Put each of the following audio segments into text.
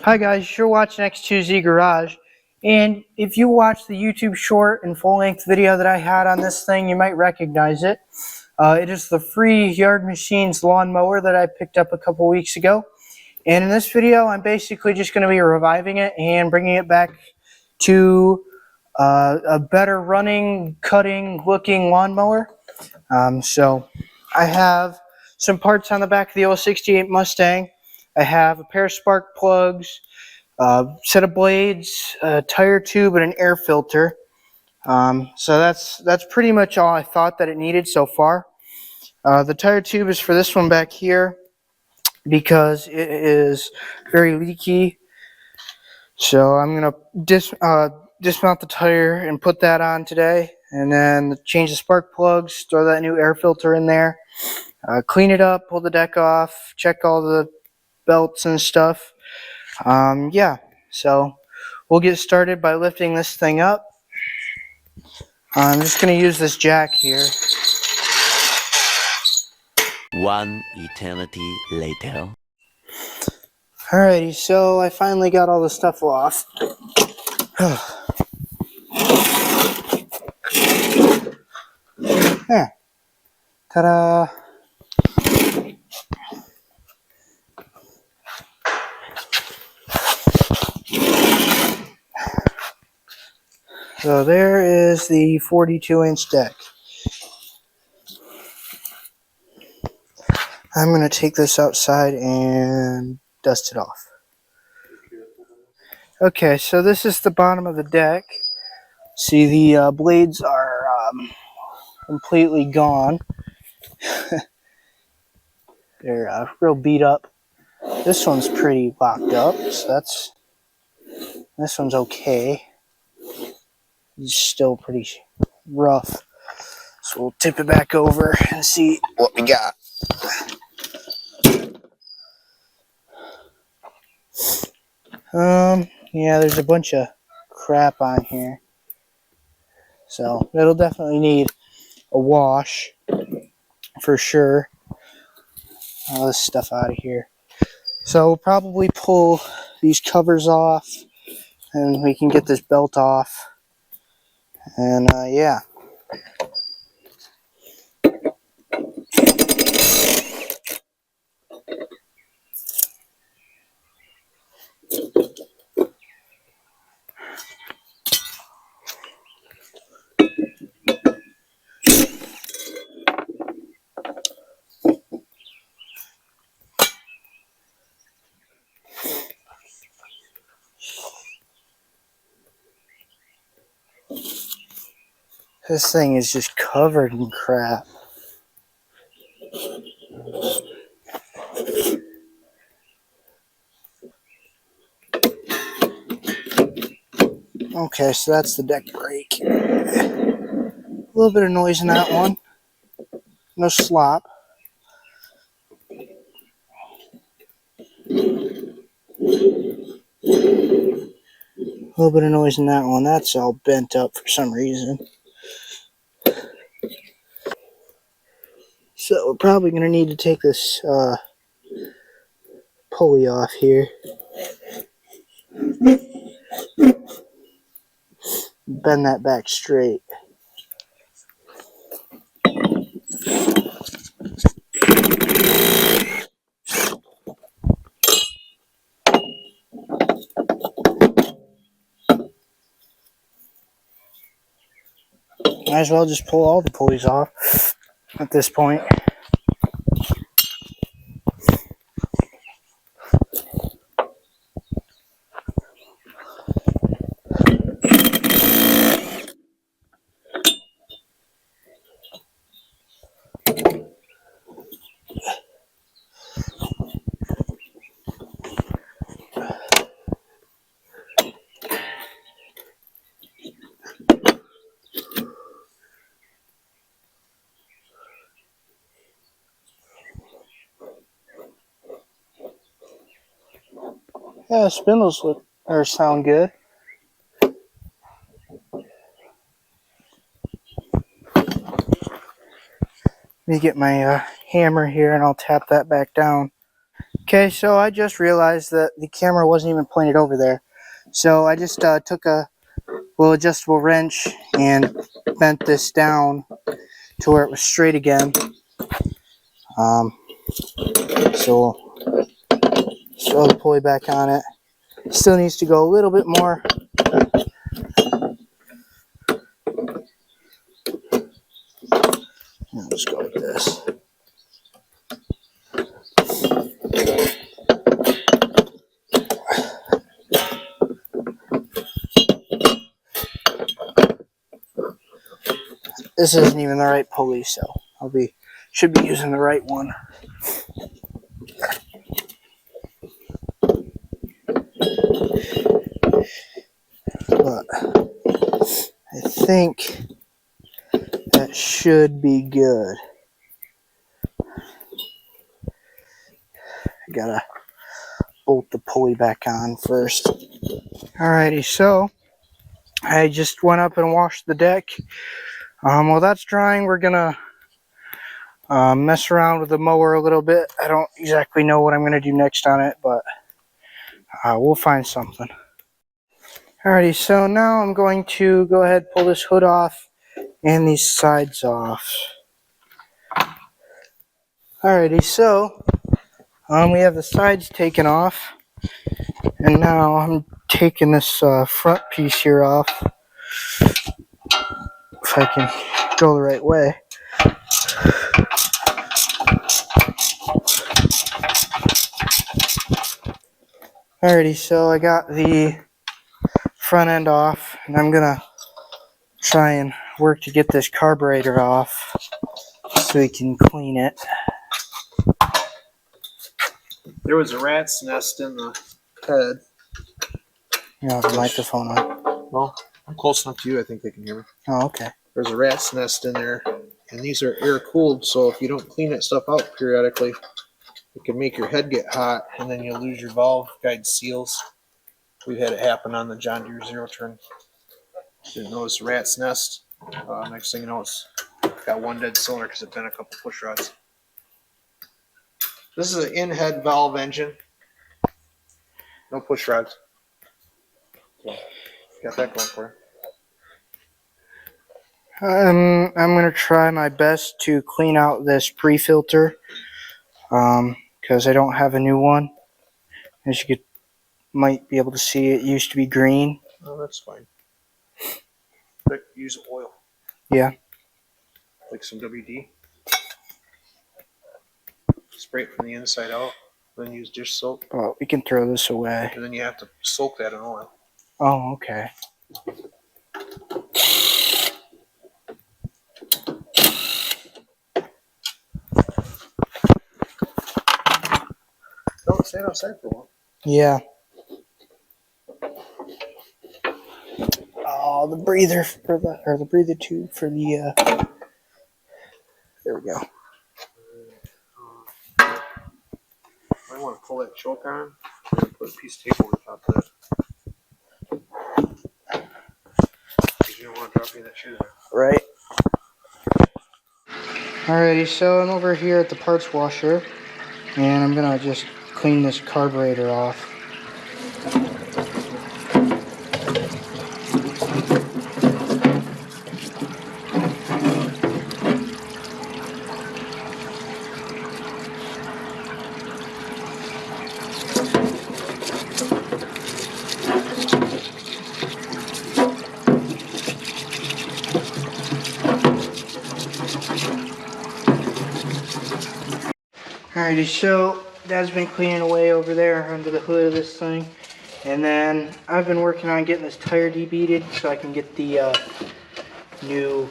Hi guys, you're watching X2Z Garage, and if you watch the YouTube short and full-length video that I had on this thing, you might recognize it. It is the free Yard Machines lawnmower that I picked up a couple weeks ago, and in this video I'm basically just going to be reviving it and bringing it back to a better running, cutting, looking lawnmower. So I have some parts on the back of the 068 Mustang. I have a pair of spark plugs, set of blades, a tire tube, and an air filter. So that's pretty much all I thought that it needed so far. The tire tube is for this one back here because it is very leaky. So I'm gonna dismount the tire and put that on today, and then change the spark plugs, throw that new air filter in there, clean it up, pull the deck off, check all the belts and stuff. Yeah, so we'll get started by lifting this thing up. I'm just going to use this jack here. One eternity later. Alrighty, so I finally got all the stuff off. There. Ta-da! So there is the 42-inch deck. I'm going to take this outside and dust it off. Okay, so this is the bottom of the deck. See, the blades are completely gone. They're real beat up. This one's pretty locked up, so this one's okay. It's still pretty rough. So we'll tip it back over and see what we got. Yeah, there's a bunch of crap on here. So it'll definitely need a wash for sure. All this stuff out of here. So we'll probably pull these covers off and we can get this belt off. And yeah. This thing is just covered in crap. Okay, so that's the deck brake. A little bit of noise in that one. No slop. A little bit of noise in that one. That's all bent up for some reason. So we're probably going to need to take this pulley off here. Bend that back straight. Might as well just pull all the pulleys off at this point. Yeah, the spindles look or sound good. me get my hammer here and I'll tap that back down. Okay, so I just realized that the camera wasn't even pointed over there. So I just took a little adjustable wrench and bent this down to where it was straight again. So throw the pulley back on it. Still needs to go a little bit more. I'll just go like this. This isn't even the right pulley, so should be using the right one. But I think that should be good. I gotta bolt the pulley back on first. Alrighty, so I just went up and washed the deck. While that's drying, we're gonna mess around with the mower a little bit. I don't exactly know what I'm gonna do next on it, but we'll find something. Alrighty, so now I'm going to go ahead and pull this hood off and these sides off. Alrighty, so we have the sides taken off, and now I'm taking this front piece here off, if I can go the right way. Alrighty, so I got the front end off, and I'm gonna try and work to get this carburetor off so we can clean it. There was a rat's nest in the head. You have the microphone on. Well, I'm close enough to you, I think they can hear me. Oh, okay. There's a rat's nest in there, and these are air cooled, so if you don't clean that stuff out periodically, it can make your head get hot, and then you'll lose your valve guide seals. We've had it happen on the John Deere Zero Turn. Didn't notice a rat's nest. Next thing you know, it's got one dead cylinder because it's been a couple push rods. This is an in-head valve engine. No push rods. So, got that going for you. I'm gonna try my best to clean out this pre-filter, because I don't have a new one. As you might be able to see, it used to be green. Oh, that's fine. Use oil. Yeah. Like some WD. Spray it from the inside out. Then use dish soap. Oh, we can throw this away. And then you have to soak that in oil. Oh, okay. Don't stand outside for a while. Yeah. Oh, the breather for the breather tube for the there we go. I want to pull that choke on and put a piece of tape over the top of it. Because you don't want to drop any of that shit in there. Right. Alrighty, so I'm over here at the parts washer, and I'm gonna just clean this carburetor off. Alrighty, so Dad's been cleaning away over there under the hood of this thing, and then I've been working on getting this tire debeaded so I can get the new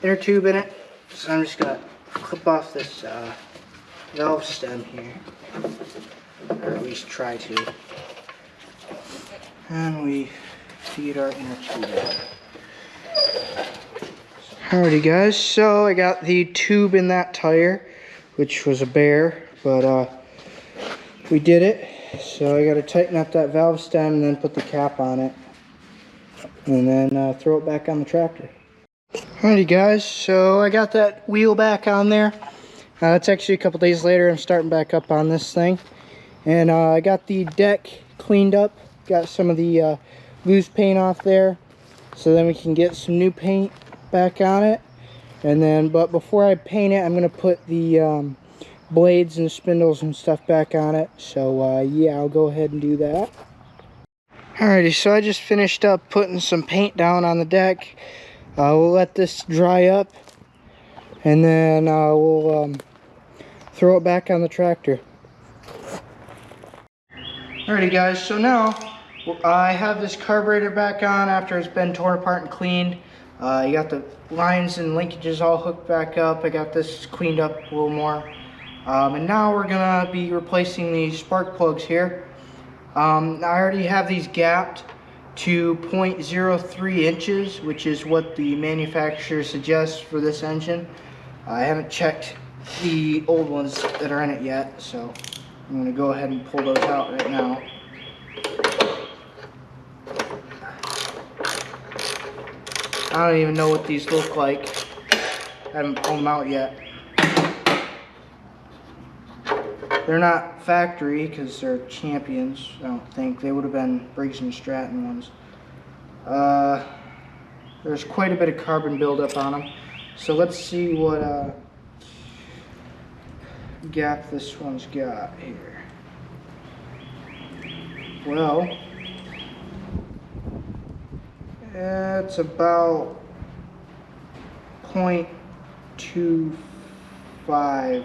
inner tube in it. So I'm just gonna clip off this valve stem here, or at least try to, and we feed our inner tube in. Alrighty guys, so I got the tube in that tire, which was a bear, but we did it. So I got to tighten up that valve stem and then put the cap on it, and then throw it back on the tractor. Alrighty guys, so I got that wheel back on there. It's actually a couple days later. I'm starting back up on this thing. And I got the deck cleaned up. Got some of the loose paint off there. So then we can get some new paint back on it. And then, but before I paint it, I'm going to put the blades and spindles and stuff back on it. So yeah, I'll go ahead and do that. Alrighty, so I just finished up putting some paint down on the deck. We'll let this dry up, and then we'll throw it back on the tractor. Alrighty guys, so now I have this carburetor back on after it's been torn apart and cleaned. You got the lines and linkages all hooked back up. I got this cleaned up a little more. And now we're gonna be replacing these spark plugs here. I already have these gapped to 0.03 inches, which is what the manufacturer suggests for this engine. I haven't checked the old ones that are in it yet, so I'm going to go ahead and pull those out right now. I don't even know what these look like. I haven't pulled them out yet. They're not factory because they're Champions. I don't think they would have been Briggs & Stratton ones. There's quite a bit of carbon buildup on them. So let's see what gap this one's got here. Well, it's about 0.25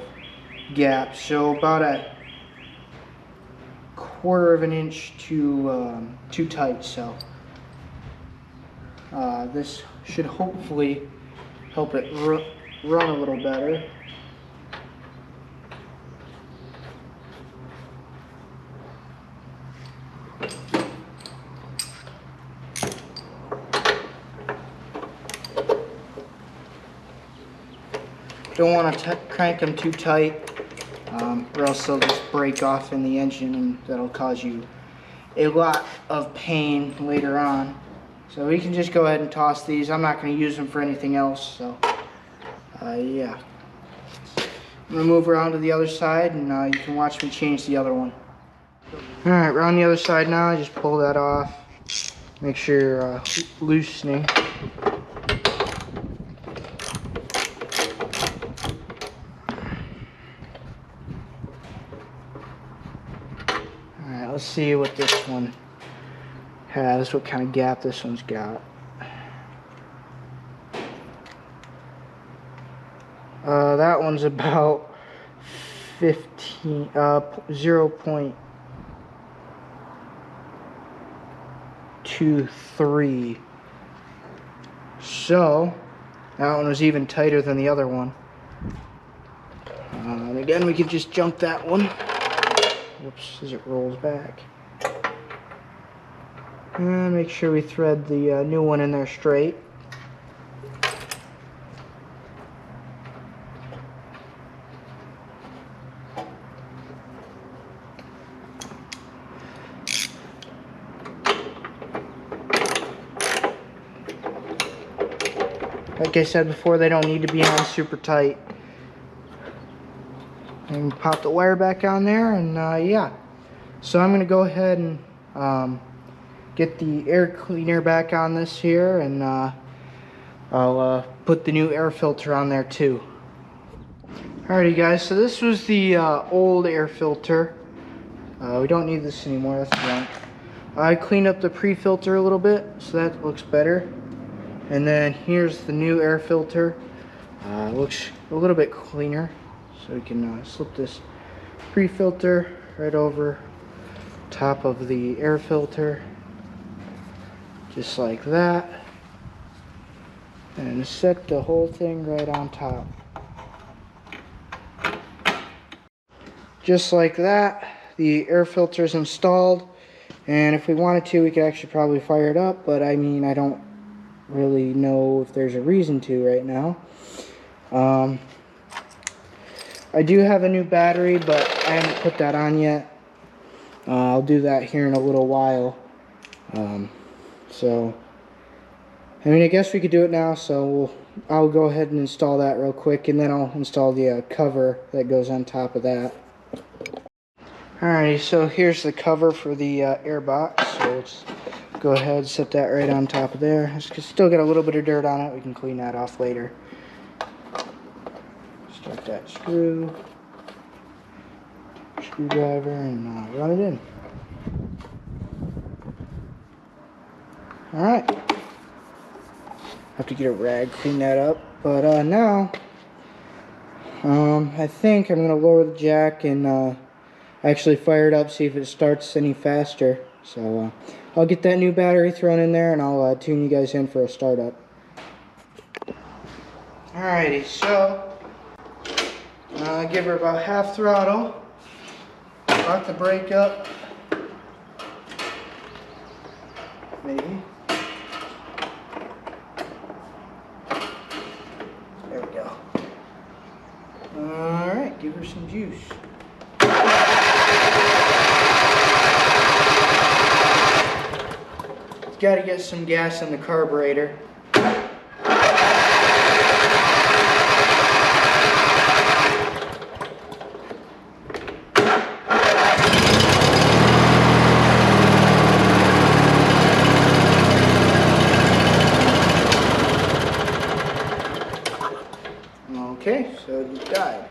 gap, so about a quarter of an inch too tight. So this should hopefully help it run a little better. Don't want to crank them too tight, or else they'll just break off in the engine, and that'll cause you a lot of pain later on. So we can just go ahead and toss these. I'm not going to use them for anything else, so yeah. I'm going to move around to the other side, and you can watch me change the other one. Alright, we're on the other side now. Just pull that off. Make sure you're loosening. Alright, let's see what this one has, what kind of gap this one's got. That one's about 0.23. So that one was even tighter than the other one. And again, we could just jump that one. Whoops, as it rolls back. And make sure we thread the new one in there straight. Like I said before, they don't need to be on super tight. And pop the wire back on there, and yeah. So I'm going to go ahead and get the air cleaner back on this here, and I'll put the new air filter on there too. Alrighty guys, so this was the old air filter. We don't need this anymore, that's junk. I cleaned up the pre-filter a little bit, so that looks better. And then here's the new air filter. Looks a little bit cleaner. So we can slip this pre-filter right over top of the air filter. Just like that. And set the whole thing right on top. Just like that, the air filter is installed. And if we wanted to, we could actually probably fire it up, but I mean, I don't really know if there's a reason to right now. I do have a new battery, but I haven't put that on yet. I'll do that here in a little while. So, I mean, I guess we could do it now, so I'll go ahead and install that real quick, and then I'll install the cover that goes on top of that. Alrighty, so here's the cover for the air box. So let's go ahead and set that right on top of there. It's still got a little bit of dirt on it. We can clean that off later. Start that screwdriver, and run it in. Alright. Have to get a rag, clean that up. But now, I think I'm going to lower the jack and actually fire it up, see if it starts any faster. So I'll get that new battery thrown in there, and I'll tune you guys in for a startup. Alrighty, so give her about half throttle, lock the brake up, maybe. There we go. Alright, give her some juice. Got to get some gas in the carburetor. Okay, so it just died.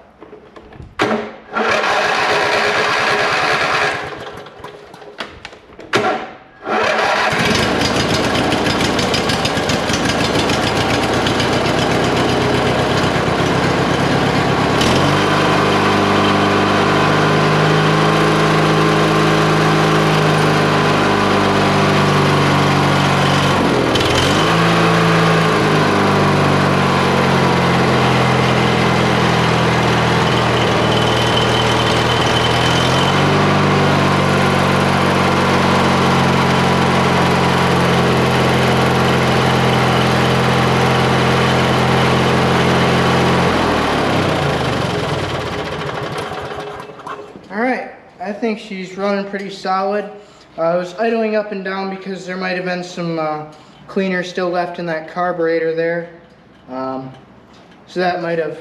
Alright, I think she's running pretty solid. I was idling up and down because there might have been some cleaner still left in that carburetor there. So that might have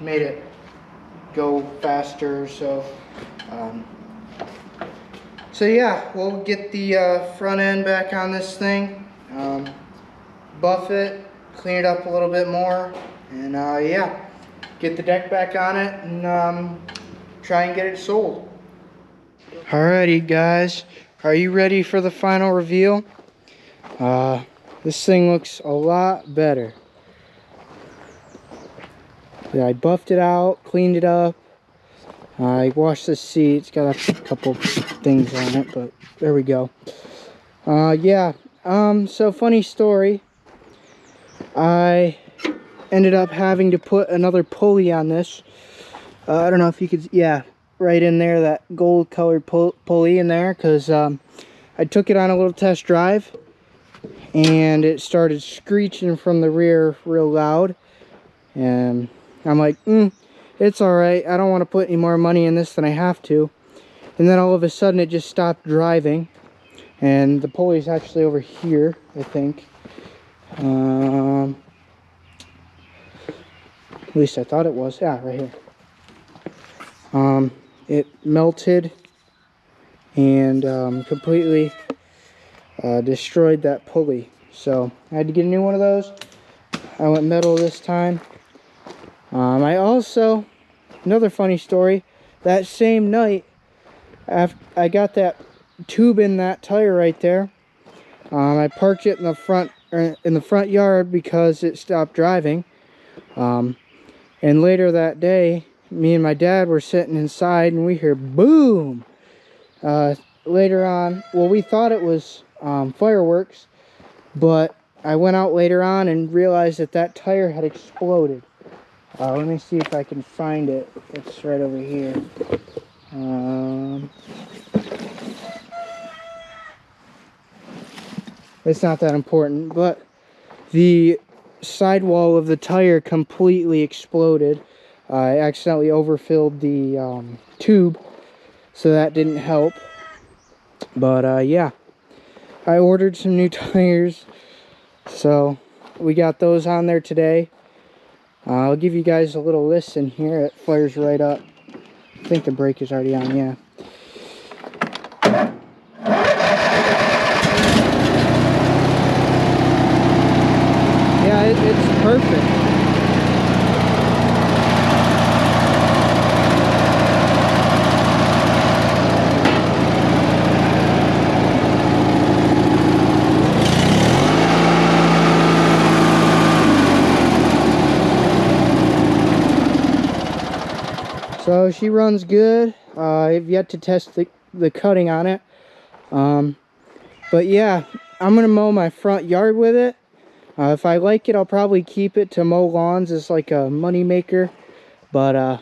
made it go faster. So yeah, we'll get the front end back on this thing, buff it, clean it up a little bit more, and yeah, get the deck back on it and try and get it sold. Alrighty guys, are you ready for the final reveal? This thing looks a lot better. Yeah, I buffed it out, cleaned it up. I washed the seat. It's got a couple things on it, but there we go. Yeah, so funny story. I ended up having to put another pulley on this. I don't know if you could, yeah, right in there, that gold colored pulley in there, because I took it on a little test drive and it started screeching from the rear real loud, and I'm like, it's alright, I don't want to put any more money in this than I have to. And then all of a sudden it just stopped driving, and the pulley's actually over here, I think. At least I thought it was. Yeah, right here. It melted and completely destroyed that pulley. So I had to get a new one of those. I went metal this time. I also, another funny story, that same night, after I got that tube in that tire right there, I parked it in the front yard because it stopped driving. And later that day, me and my dad were sitting inside and we hear boom. Later on, well, we thought it was fireworks, but I went out later on and realized that that tire had exploded. Let me see if I can find it. It's right over here. It's not that important, but the sidewall of the tire completely exploded. I accidentally overfilled the tube, so that didn't help. But yeah, I ordered some new tires, so we got those on there today. I'll give you guys a little listen here. It flares right up. I think the brake is already on, yeah. Yeah, it's perfect. So she runs good. I've yet to test the cutting on it. But yeah, I'm going to mow my front yard with it. If I like it, I'll probably keep it to mow lawns as like a money maker. But I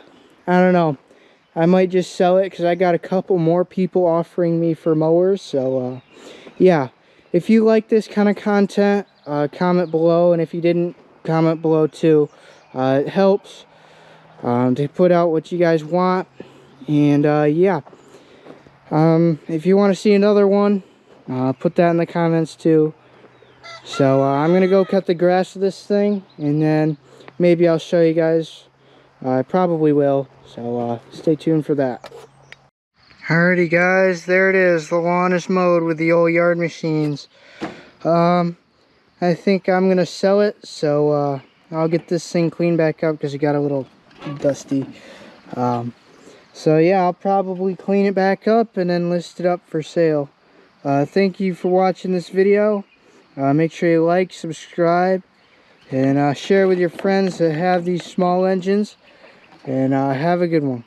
don't know. I might just sell it because I got a couple more people offering me for mowers. So yeah, if you like this kind of content, comment below. And if you didn't, comment below too. It helps to put out what you guys want. And yeah, if you want to see another one, put that in the comments too. So I'm gonna go cut the grass of this thing, and then maybe I'll show you guys. I probably will, so stay tuned for that. Alrighty guys, there it is. The lawn is mowed with the old yard machines. I think I'm gonna sell it, so I'll get this thing cleaned back up because it got a little dusty. So yeah, I'll probably clean it back up and then list it up for sale. Thank you for watching this video. Make sure you like, subscribe, and share with your friends that have these small engines. And have a good one.